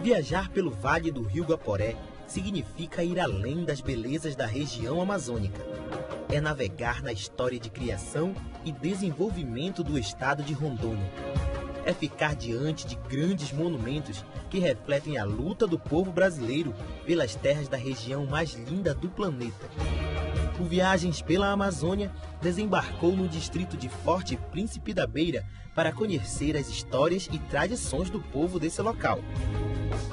Viajar pelo Vale do Rio Guaporé significa ir além das belezas da região amazônica. É navegar na história de criação e desenvolvimento do estado de Rondônia. É ficar diante de grandes monumentos que refletem a luta do povo brasileiro pelas terras da região mais linda do planeta. O Viagens pela Amazônia desembarcou no distrito de Forte Príncipe da Beira para conhecer as histórias e tradições do povo desse local.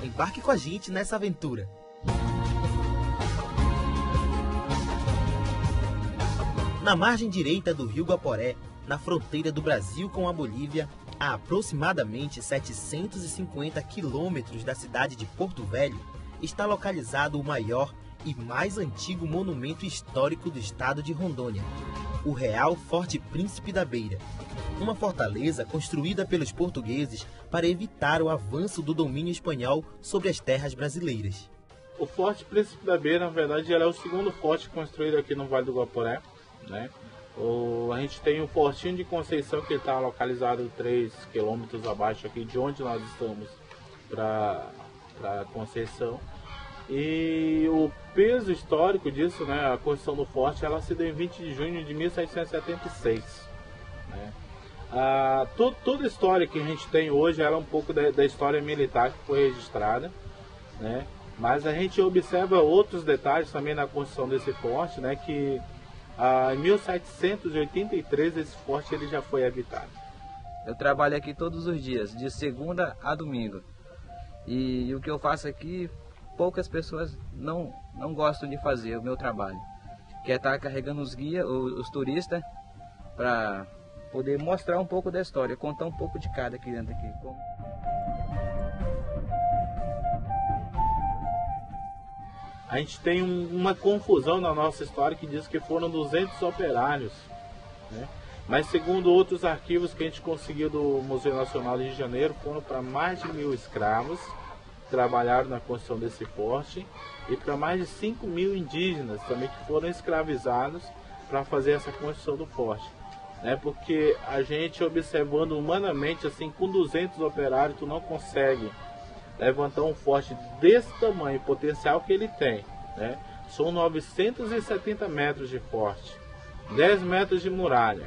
Embarque com a gente nessa aventura! Na margem direita do rio Guaporé, na fronteira do Brasil com a Bolívia, a aproximadamente 750 quilômetros da cidade de Porto Velho, está localizado o maior e mais antigo monumento histórico do estado de Rondônia, o Real Forte Príncipe da Beira, uma fortaleza construída pelos portugueses para evitar o avanço do domínio espanhol sobre as terras brasileiras. O Forte Príncipe da Beira, na verdade, é o segundo forte construído aqui no Vale do Guaporé, né? A gente tem o Fortinho de Conceição, que está localizado 3 quilômetros abaixo aqui de onde nós estamos para Conceição. E o peso histórico disso, né, a construção do forte, ela se deu em 20 de junho de 1776. Né? Toda a história que a gente tem hoje ela é um pouco da história militar que foi registrada, né? Mas a gente observa outros detalhes também na construção desse forte, né, que em 1783 esse forte ele já foi habitado. Eu trabalho aqui todos os dias, de segunda a domingo. E o que eu faço aqui, poucas pessoas não gostam de fazer o meu trabalho, que é estar carregando os guias, os turistas, para poder mostrar um pouco da história, contar um pouco de cada aqui dentro aqui. A gente tem uma confusão na nossa história que diz que foram 200 operários, né? Mas segundo outros arquivos que a gente conseguiu do Museu Nacional do Rio de Janeiro, foram para mais de 1.000 escravos que trabalharam na construção desse forte e para mais de 5.000 indígenas também que foram escravizados para fazer essa construção do forte, né? Porque a gente observando humanamente, assim, com 200 operários, tu não consegue levantar um forte desse tamanho, potencial que ele tem, né? São 970 metros de forte, 10 metros de muralha,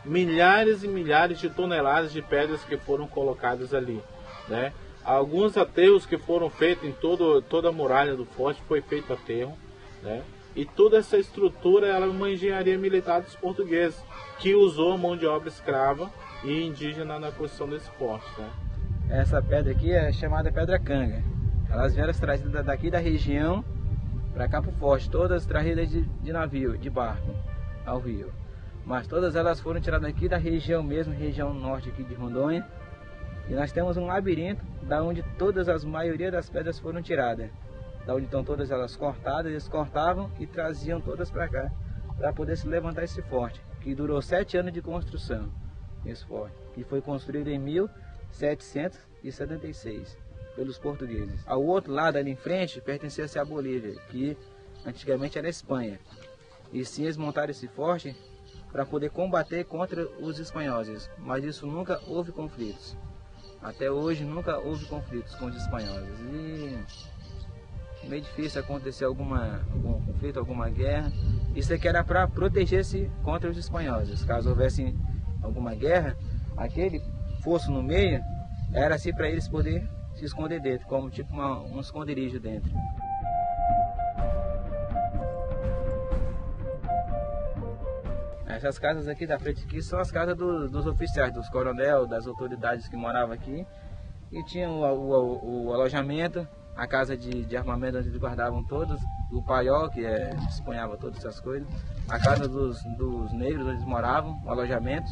milhares e milhares de toneladas de pedras que foram colocadas ali, né? Alguns aterros que foram feitos em toda a muralha do forte foi feito aterro, né? E toda essa estrutura ela é uma engenharia militar dos portugueses, que usou a mão de obra escrava e indígena na construção desse forte, né? Essa pedra aqui é chamada Pedra Canga. Elas vieram trazidas daqui da região para cá para o forte, todas trazidas de navio, de barco, ao rio. Mas todas elas foram tiradas aqui da região mesmo, região norte aqui de Rondônia. E nós temos um labirinto, da onde a maioria das pedras foram tiradas. Da onde estão todas elas cortadas, eles cortavam e traziam todas para cá, para poder se levantar esse forte, que durou 7 anos de construção, esse forte, que foi construído em 1776 pelos portugueses. Ao outro lado, ali em frente, pertencia-se à Bolívia, que antigamente era a Espanha. E sim, eles montaram esse forte para poder combater contra os espanhóis, mas isso nunca houve conflitos. Até hoje nunca houve conflitos com os espanhóis. E meio difícil acontecer algum conflito, alguma guerra. Isso aqui era para proteger-se contra os espanhóis. Caso houvesse alguma guerra, aquele fosso no meio era assim para eles poderem se esconder dentro, como tipo um esconderijo dentro. Essas casas aqui da frente aqui são as casas dos oficiais, dos coronel, das autoridades que moravam aqui. E tinha o alojamento, a casa de armamento onde eles guardavam todos, o paiol, que disponhava todas essas coisas, a casa dos negros onde eles moravam, o alojamento.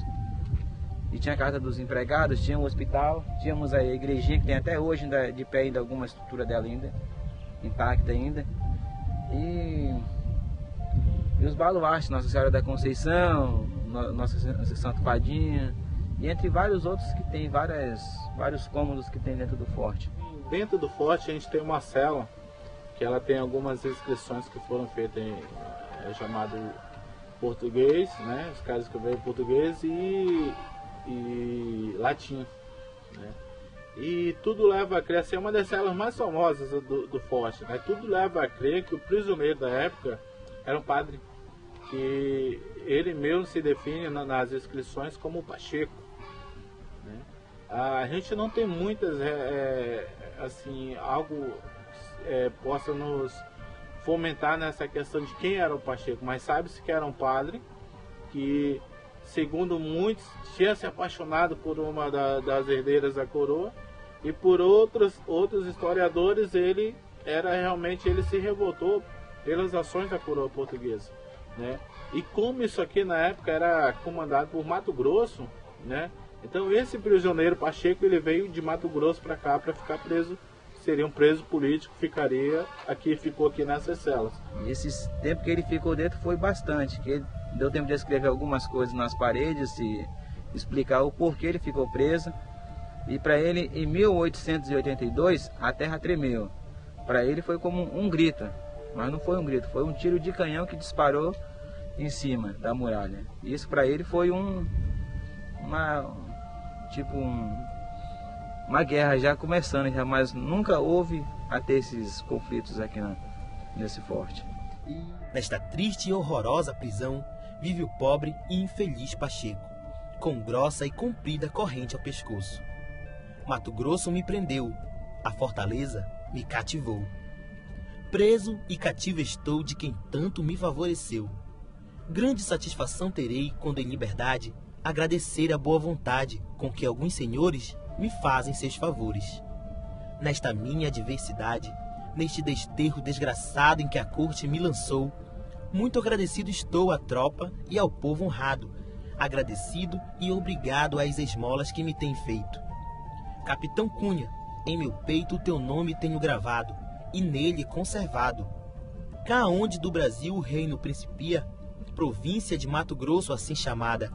E tinha a casa dos empregados, tinha o hospital, tínhamos a igrejinha que tem até hoje ainda de pé, ainda alguma estrutura dela ainda, intacta ainda. E os baluartes, Nossa Senhora da Conceição, Nossa Santa Padinha, e entre vários outros que tem vários cômodos que tem dentro do forte. Dentro do forte a gente tem uma cela, que ela tem algumas inscrições que foram feitas em chamado português, né? Os caras que veio em português e latim, né? E tudo leva a crer, assim, é uma das celas mais famosas do forte, né? Tudo leva a crer que o prisioneiro da época era um padre, que ele mesmo se define nas inscrições como Pacheco, né? A gente não tem muitas, assim, algo possa nos fomentar nessa questão de quem era o Pacheco, mas sabe-se que era um padre que, segundo muitos, tinha se apaixonado por uma das herdeiras da coroa, e por outros historiadores ele se revoltou pelas ações da coroa portuguesa, né? E como isso aqui na época era comandado por Mato Grosso, né? Então esse prisioneiro Pacheco, ele veio de Mato Grosso para cá para ficar preso, seria um preso político, ficou aqui nessas celas. E esse tempo que ele ficou dentro foi bastante, que ele deu tempo de escrever algumas coisas nas paredes e explicar o porquê ele ficou preso. E para ele, em 1882, a terra tremeu. Para ele foi como um grito, mas não foi um grito, foi um tiro de canhão que disparou em cima da muralha. Isso para ele foi uma guerra já começando, mas nunca houve até esses conflitos aqui nesse forte. Nesta triste e horrorosa prisão vive o pobre e infeliz Pacheco, com grossa e comprida corrente ao pescoço. Mato Grosso me prendeu, a fortaleza me cativou. Preso e cativo estou de quem tanto me favoreceu. Grande satisfação terei quando em liberdade agradecer a boa vontade com que alguns senhores me fazem seus favores. Nesta minha adversidade, neste desterro desgraçado em que a corte me lançou, muito agradecido estou à tropa e ao povo honrado, agradecido e obrigado às esmolas que me têm feito. Capitão Cunha, em meu peito o teu nome tenho gravado, e nele conservado. Cá onde do Brasil o reino principia, província de Mato Grosso assim chamada,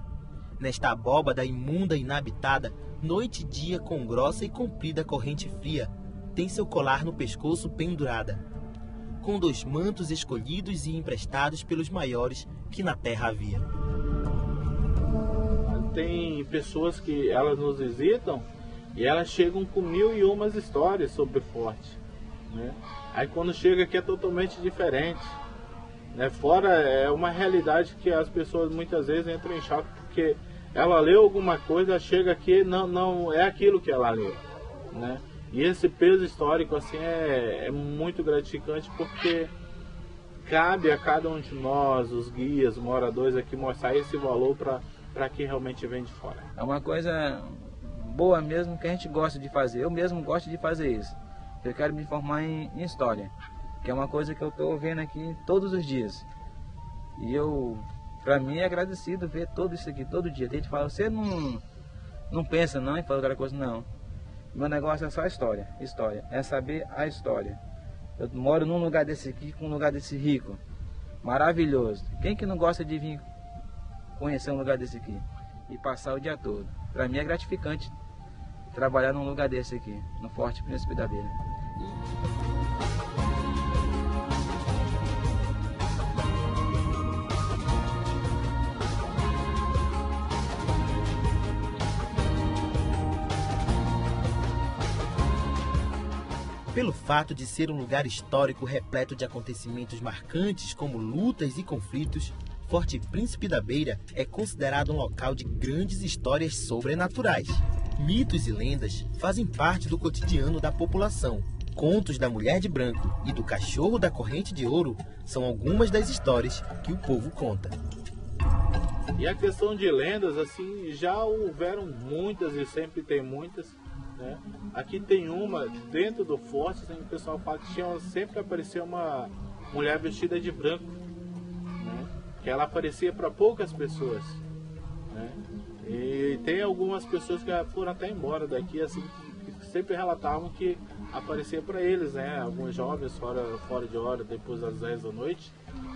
nesta abóbada imunda e inabitada, noite e dia com grossa e comprida corrente fria, tem seu colar no pescoço pendurada, com 2 mantos escolhidos e emprestados pelos maiores que na terra havia. Tem pessoas que elas nos visitam e elas chegam com 1001 histórias sobre o forte, né? Aí quando chega aqui é totalmente diferente, né? Fora é uma realidade que as pessoas muitas vezes entram em choque porque ela leu alguma coisa, chega aqui não é aquilo que ela leu, né? E esse peso histórico assim é muito gratificante, porque cabe a cada um de nós, os guias, moradores aqui, mostrar esse valor para quem realmente vem de fora. É uma coisa boa mesmo que a gente gosta de fazer. Eu mesmo gosto de fazer isso. Eu quero me formar em história, que é uma coisa que eu estou vendo aqui todos os dias. E para mim é agradecido ver tudo isso aqui todo dia. Tem gente que fala, você não pensa não em fazer outra coisa, não. Meu negócio é só história, é saber a história. Eu moro num lugar desse aqui, com um lugar desse rico, maravilhoso. Quem que não gosta de vir conhecer um lugar desse aqui e passar o dia todo? Para mim é gratificante trabalhar num lugar desse aqui, no Forte Príncipe da Beira. Pelo fato de ser um lugar histórico repleto de acontecimentos marcantes como lutas e conflitos, Forte Príncipe da Beira é considerado um local de grandes histórias sobrenaturais. Mitos e lendas fazem parte do cotidiano da população. Contos da Mulher de Branco e do Cachorro da Corrente de Ouro são algumas das histórias que o povo conta. E a questão de lendas, assim, já houveram muitas e sempre tem muitas, né? Aqui tem uma dentro do forte, assim, o pessoal fala que sempre aparecia uma mulher vestida de branco, né? Que ela aparecia para poucas pessoas, né? E tem algumas pessoas que foram até embora daqui, assim, que sempre relatavam que aparecia para eles, né? Alguns jovens fora de hora, depois das 10 da noite,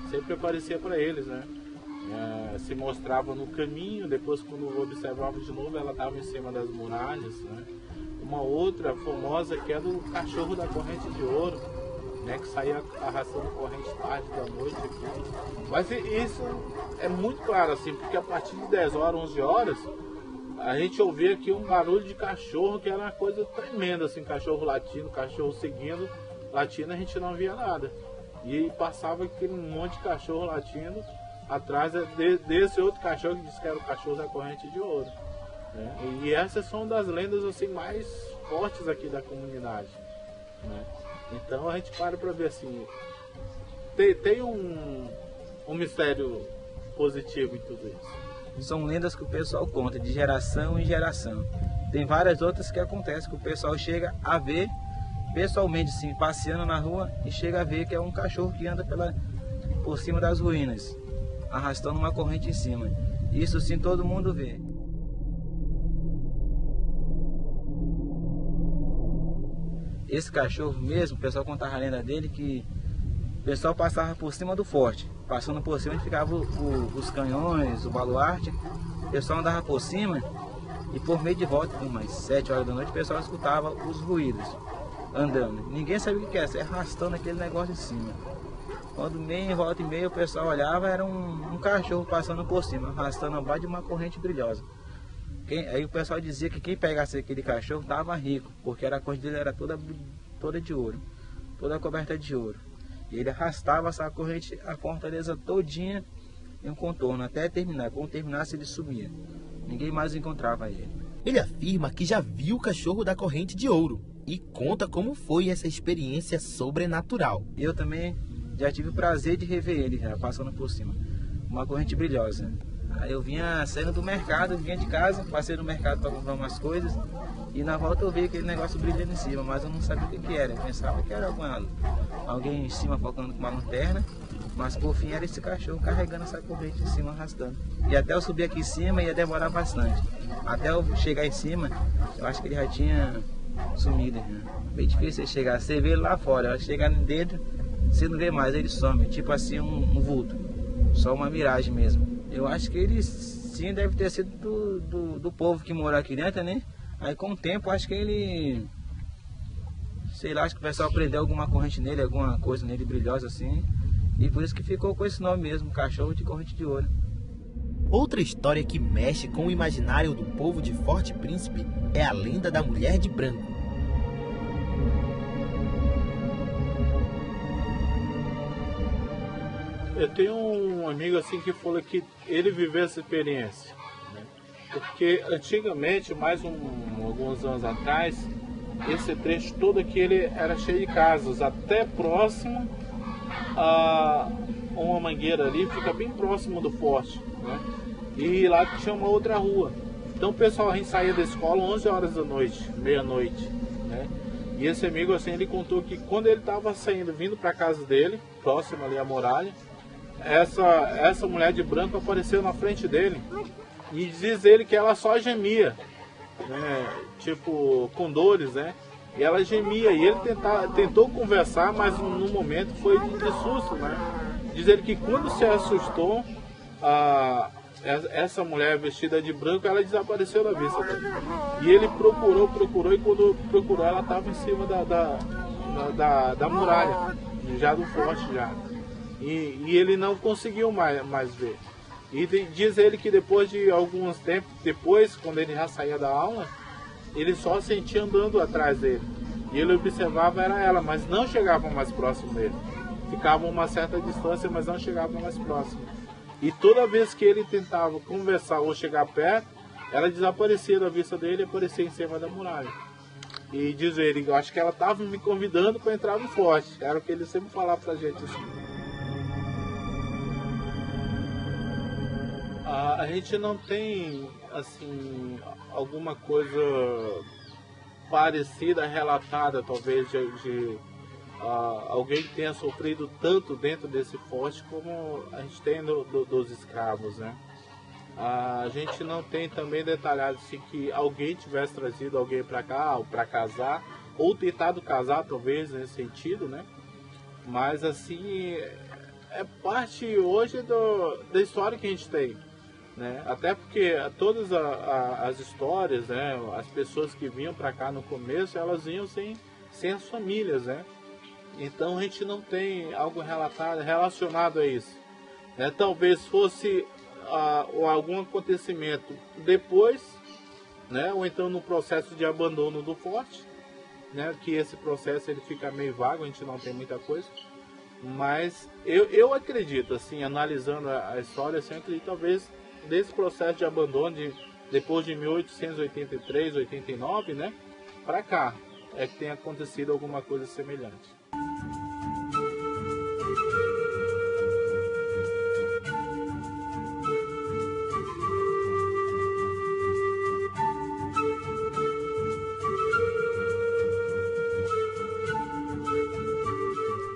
sempre aparecia para eles, né? Se mostrava no caminho, depois quando observava de novo ela estava em cima das muralhas, né? Uma outra famosa que é do Cachorro da Corrente de Ouro, né? Que saía arrastando corrente tarde da noite aqui. Mas isso é muito claro, assim, porque a partir de 10 horas, 11 horas, a gente ouvia aqui um barulho de cachorro que era uma coisa tremenda, assim, cachorro latindo, cachorro seguindo, latindo, a gente não via nada. E passava aquele monte de cachorro latindo atrás desse outro cachorro que disse que era o cachorro da corrente de ouro. Né? E essas são das lendas assim, mais fortes aqui da comunidade. Né? Então a gente para ver assim, tem um mistério positivo em tudo isso. São lendas que o pessoal conta de geração em geração. Tem várias outras que acontecem que o pessoal chega a ver pessoalmente, sim, passeando na rua e chega a ver que é um cachorro que anda por cima das ruínas, arrastando uma corrente em cima. Isso sim todo mundo vê. Esse cachorro mesmo, o pessoal contava a lenda dele que o pessoal passava por cima do forte. Passando por cima ficava os canhões, o baluarte. O pessoal andava por cima e por meio de volta, por umas 7 horas da noite, o pessoal escutava os ruídos andando. Ninguém sabia o que era, arrastando aquele negócio em cima. Quando meio em volta e meio o pessoal olhava, era um cachorro passando por cima, arrastando abaixo de uma corrente brilhosa. Aí o pessoal dizia que quem pegasse aquele cachorro estava rico, porque a corrente dele era toda de ouro, toda coberta de ouro. E ele arrastava essa corrente, a fortaleza todinha em um contorno, até terminar. Quando terminasse ele sumia. Ninguém mais encontrava ele. Ele afirma que já viu o cachorro da corrente de ouro e conta como foi essa experiência sobrenatural. Eu também já tive o prazer de rever ele, já passando por cima. Uma corrente brilhosa. Aí eu vinha saindo do mercado, vinha de casa, passei no mercado para comprar umas coisas e na volta eu vi aquele negócio brilhando em cima, mas eu não sabia o que era. Eu pensava que era alguém em cima focando com uma lanterna, mas por fim era esse cachorro carregando essa corrente em cima, arrastando. E até eu subir aqui em cima ia demorar bastante. Até eu chegar em cima, eu acho que ele já tinha sumido. Né? Bem difícil ele chegar, você vê ele lá fora, chegar dentro, você não vê mais, ele some, tipo assim um vulto, só uma miragem mesmo. Eu acho que ele sim deve ter sido do povo que morou aqui dentro, né? Aí com o tempo acho que ele, sei lá, acho que o pessoal prendeu alguma corrente nele, alguma coisa nele brilhosa assim. E por isso que ficou com esse nome mesmo, cachorro de corrente de ouro. Outra história que mexe com o imaginário do povo de Forte Príncipe é a lenda da mulher de branco. Eu tenho um amigo assim que falou que ele viveu essa experiência, né? Porque antigamente, alguns anos atrás, esse trecho todo aqui ele era cheio de casas, até próximo a uma mangueira ali, fica bem próximo do forte, né? E lá tinha uma outra rua. Então o pessoal, a gente saía da escola 11 horas da noite, meia-noite, né? E esse amigo assim, ele contou que quando ele estava saindo, vindo para casa dele, próximo ali à muralha, essa mulher de branco apareceu na frente dele e diz ele que ela só gemia, né? Tipo, com dores, né? E ela gemia e ele tentou conversar, mas no momento foi de susto, né? Diz ele que quando se assustou, essa mulher vestida de branco, ela desapareceu da vista dele. E ele procurou e quando procurou ela estava em cima da muralha, já do forte já. E ele não conseguiu mais ver. E diz ele que depois de alguns tempos, quando ele já saía da aula, ele só sentia andando atrás dele. E ele observava era ela, mas não chegava mais próximo dele. Ficava a uma certa distância, mas não chegava mais próximo. E toda vez que ele tentava conversar ou chegar perto, ela desaparecia da vista dele e aparecia em cima da muralha. E diz ele, eu acho que ela estava me convidando para entrar no forte. Era o que ele sempre falava pra gente assim. A gente não tem, assim, alguma coisa parecida, relatada, talvez, de alguém que tenha sofrido tanto dentro desse forte como a gente tem dos escravos, né? A gente não tem também detalhado assim, que alguém tivesse trazido alguém para cá, ou para casar, ou tentado casar, talvez, nesse sentido, né? Mas, assim, é parte hoje da história que a gente tem. Né? Até porque todas as histórias, né? As pessoas que vinham para cá no começo, elas vinham sem as famílias, né? Então a gente não tem algo relacionado a isso, né? Talvez fosse algum acontecimento depois né? Ou então no processo de abandono do forte, né? Que esse processo ele fica meio vago, a gente não tem muita coisa. Mas eu acredito, assim, analisando a história, assim, eu acredito talvez desse processo de abandono depois de 1883, 89, né, para cá, é que tem acontecido alguma coisa semelhante.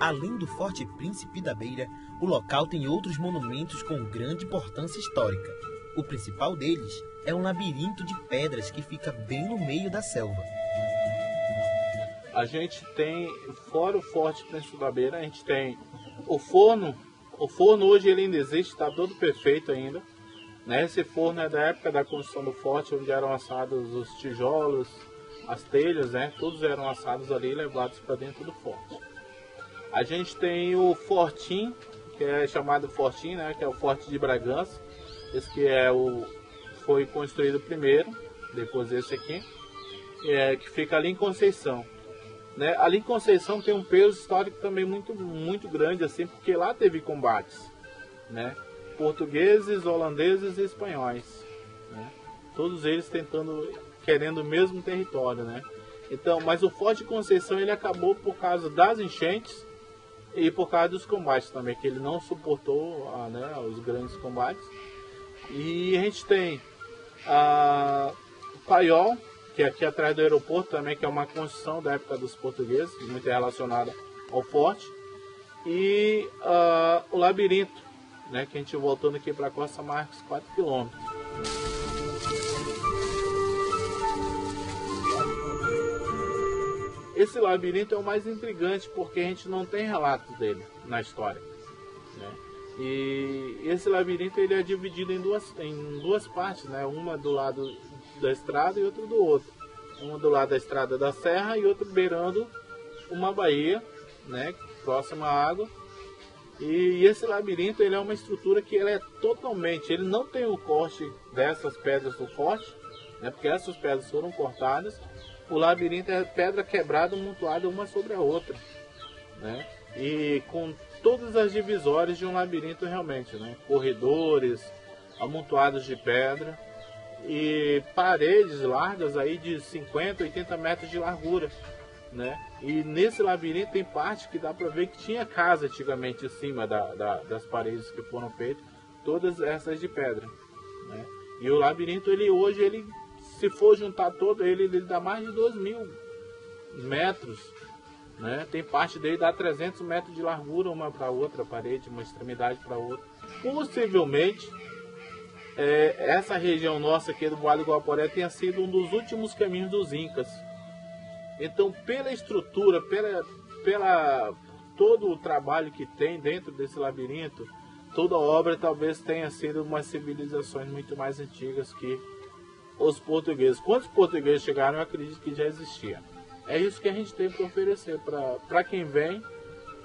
Além do Forte Príncipe da Beira, o local tem outros monumentos com grande importância histórica. O principal deles é um labirinto de pedras que fica bem no meio da selva. A gente tem, fora o Forte Príncipe da Beira, a gente tem o forno. O forno hoje ele ainda existe, está todo perfeito ainda, né? Esse forno é da época da construção do forte, onde eram assados os tijolos, as telhas, né? Todos eram assados ali e levados para dentro do forte. A gente tem o Fortim, que é chamado Fortim, né, que é o Forte de Bragança. Esse que foi construído primeiro, depois esse aqui, que fica ali em Conceição. Né? Ali em Conceição tem um peso histórico também muito grande, assim, porque lá teve combates, né? Portugueses, holandeses e espanhóis, né? Todos eles querendo o mesmo território, né? Então, mas o Forte de Conceição ele acabou por causa das enchentes e por causa dos combates também, que ele não suportou né, os grandes combates. E a gente tem Paiol, que é aqui atrás do aeroporto também, que é uma construção da época dos portugueses, muito relacionada ao forte. E o Labirinto, né, que a gente voltando aqui para Costa Marques, 4 km. Esse labirinto é o mais intrigante porque a gente não tem relato dele na história, né? E esse labirinto ele é dividido em duas partes, né? Uma do lado da estrada e outra do outro. Uma do lado da estrada da serra e outra beirando uma baía, né? Próxima à água. E esse labirinto ele é uma estrutura que ele é totalmente, ele não tem o corte dessas pedras do forte, né? Porque essas pedras foram cortadas. O labirinto é pedra quebrada, amontoada uma sobre a outra, né? E com todas as divisórias de um labirinto realmente, né? Corredores, amontoados de pedra e paredes largas aí de 50, 80 metros de largura, né? E nesse labirinto tem parte que dá para ver que tinha casa antigamente em cima das paredes que foram feitas, todas essas de pedra, né? E o labirinto hoje se for juntar todo ele dá mais de 2.000 metros, né? Tem parte dele dá 300 metros de largura uma para outra parede, uma extremidade para outra. Possivelmente essa região nossa aqui do Vale do Guaporé tenha sido um dos últimos caminhos dos Incas. Então, pela estrutura, pela todo o trabalho que tem dentro desse labirinto, toda a obra talvez tenha sido umas civilizações muito mais antigas que os portugueses. Quando os portugueses chegaram, eu acredito que já existia. É isso que a gente tem para oferecer para quem vem,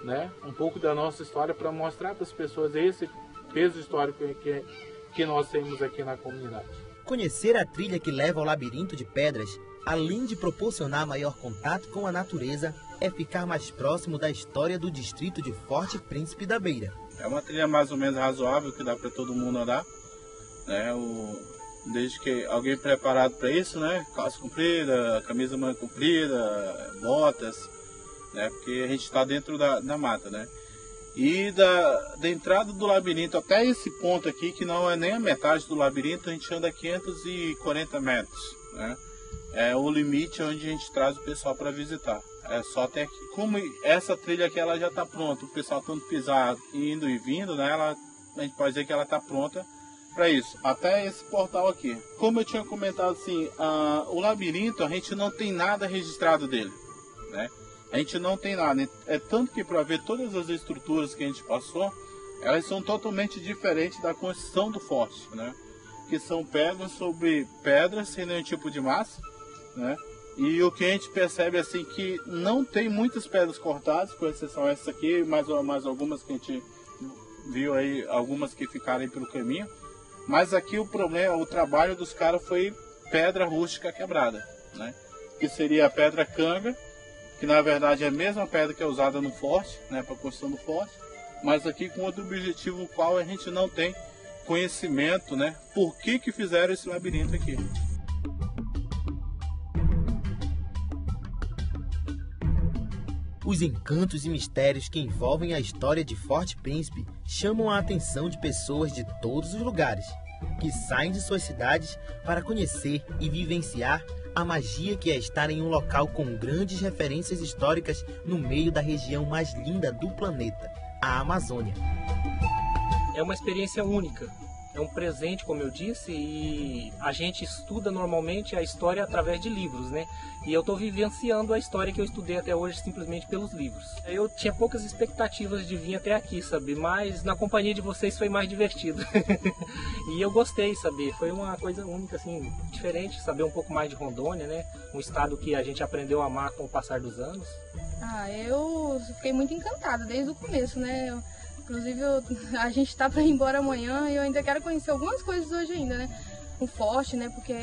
né? Um pouco da nossa história para mostrar para as pessoas esse peso histórico que nós temos aqui na comunidade. Conhecer a trilha que leva ao labirinto de pedras, além de proporcionar maior contato com a natureza, é ficar mais próximo da história do distrito de Forte Príncipe da Beira. É uma trilha mais ou menos razoável que dá para todo mundo andar, né? Desde que alguém preparado para isso, né? Calça comprida, camisa manga comprida, botas, né? Porque a gente está dentro da mata, né? E da entrada do labirinto até esse ponto aqui, que não é nem a metade do labirinto, a gente anda 540 metros, né? É o limite onde a gente traz o pessoal para visitar. É só até aqui. Como essa trilha aqui ela já está pronta, o pessoal tanto pisado, indo e vindo, né? A gente pode dizer que ela está pronta para isso, até esse portal aqui. Como eu tinha comentado assim, o labirinto a gente não tem nada registrado dele, né? A gente não tem nada, é tanto que para ver todas as estruturas que a gente passou, elas são totalmente diferentes da construção do forte, né? Que são pedras sobre pedras, sem nenhum tipo de massa, né? E o que a gente percebe assim que não tem muitas pedras cortadas, com exceção essa aqui, mais algumas que a gente viu aí, algumas que ficaram aí pelo caminho. Mas aqui o problema, o trabalho dos caras foi pedra rústica quebrada, né? Que seria a pedra canga, que na verdade é a mesma pedra que é usada no forte, né, para a construção do forte, mas aqui com outro objetivo, o qual a gente não tem conhecimento, né, por que fizeram esse labirinto aqui. Os encantos e mistérios que envolvem a história de Forte Príncipe chamam a atenção de pessoas de todos os lugares, que saem de suas cidades para conhecer e vivenciar a magia que é estar em um local com grandes referências históricas no meio da região mais linda do planeta, a Amazônia. É uma experiência única, é um presente, como eu disse, e a gente estuda normalmente a história através de livros, né? E eu estou vivenciando a história que eu estudei até hoje simplesmente pelos livros. Eu tinha poucas expectativas de vir até aqui, sabe? Mas na companhia de vocês foi mais divertido. E eu gostei, sabe? Foi uma coisa única, assim, diferente, saber um pouco mais de Rondônia, né? Um estado que a gente aprendeu a amar com o passar dos anos. Eu fiquei muito encantada desde o começo, né? Inclusive, a gente tá para ir embora amanhã e eu ainda quero conhecer algumas coisas hoje ainda, né? Um forte, né? Porque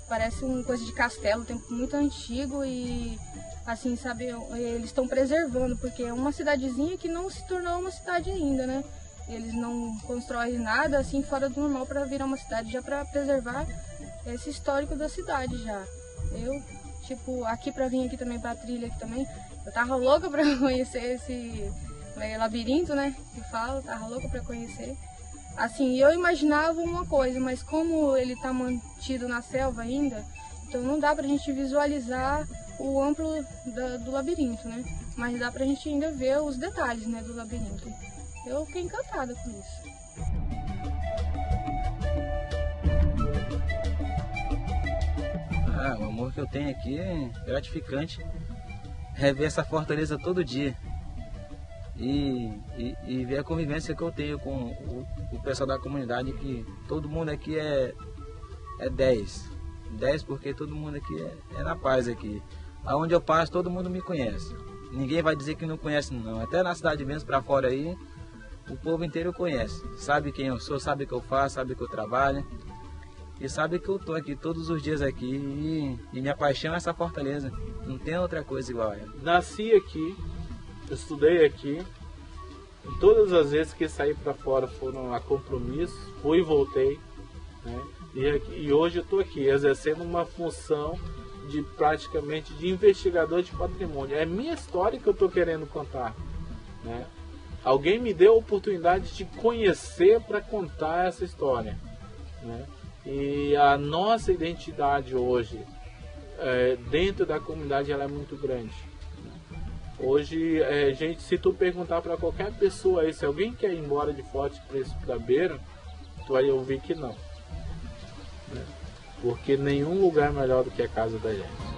parece uma coisa de castelo, tempo muito antigo e, assim, sabe, eles estão preservando, porque é uma cidadezinha que não se tornou uma cidade ainda, né? Eles não constroem nada, assim, fora do normal para virar uma cidade, já para preservar esse histórico da cidade já. Eu, tipo, aqui para vir aqui também, pra trilha aqui também, eu tava louca para conhecer esse labirinto, né, que fala, tava louca para conhecer. Assim, eu imaginava uma coisa, mas como ele tá mantido na selva ainda, então não dá pra gente visualizar o amplo do labirinto, né, mas dá pra gente ainda ver os detalhes, né, do labirinto. Eu fiquei encantada com isso. O amor que eu tenho aqui é gratificante. Rever essa fortaleza todo dia e ver a convivência que eu tenho com o pessoal da comunidade, que todo mundo aqui é 10 porque todo mundo aqui é na paz aqui. Aonde eu passo todo mundo me conhece, ninguém vai dizer que não conhece não, até na cidade mesmo para fora aí o povo inteiro conhece, sabe quem eu sou, sabe o que eu faço, sabe que eu trabalho e sabe que eu tô aqui todos os dias aqui e minha paixão é essa fortaleza, não tem outra coisa igual a ela. Nasci aqui, estudei aqui, e todas as vezes que saí para fora foram a compromisso, fui e voltei, né? E hoje eu estou aqui exercendo uma função de praticamente de investigador de patrimônio. É minha história que eu estou querendo contar, né? Alguém me deu a oportunidade de conhecer para contar essa história, né? E a nossa identidade hoje dentro da comunidade ela é muito grande. Hoje, gente, se tu perguntar para qualquer pessoa aí, se alguém quer ir embora de Forte Príncipe da Beira, tu vai ouvir que não, né? Porque nenhum lugar é melhor do que a casa da gente.